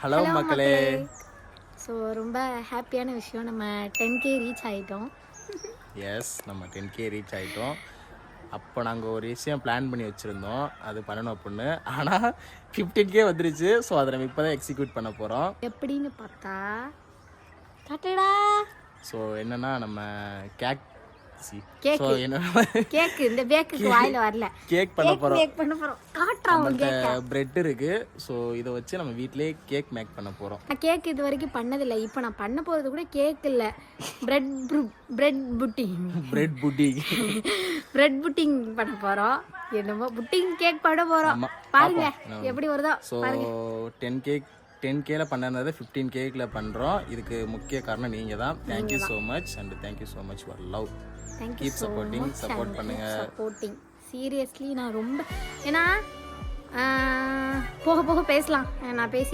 Hello மக்களே. So ரொம்ப ஹாப்பியான விஷயம், நம்ம 10K ரீச் ஆகிட்டோம். எஸ், நம்ம 10K ரீச் ஆகிட்டோம். அப்போ நாங்கள் ஒரு விஷயம் பிளான் பண்ணி வச்சுருந்தோம், அது பண்ணணும் அப்படின்னு. ஆனால் 15K வந்துருச்சு. ஸோ அதை நம்ம இப்போ தான் எக்ஸிக்யூட் பண்ண போகிறோம். எப்படின்னு பார்த்தா காட்டுடா. ஸோ என்னென்னா நம்ம கேக் கேக்கு இந்த பேக்குக்கு வாயில வரல. கேக் பண்ண போகிறோம். பிரெட் இருக்கு. ஸோ இதை வச்சு நம்ம வீட்டிலேயே கேக் மேக் பண்ண போகிறோம். நான் கேக் இது வரைக்கும் பண்ணதில்லை. இப்போ நான் பண்ண போகிறது கூட கேக் இல்லை, பிரெட் புட்டிங் பிரெட் புட்டிங் பண்ண போகிறோம். என்னமோ புட்டிங் கேக் பண்ண போகிறோம். பாருங்க எப்படி வருதோ. ஸோ 10Kல பண்ணது 15Kல பண்ணுறோம். இதுக்கு முக்கிய காரணம் நீங்கள் தான். Thank you so much and thank you so much for love. Keep supporting. Support பண்ணுங்க. சீரியஸ்லி நான் ரொம்ப, ஏன்னா போக போக பேசலாம். நான் பேச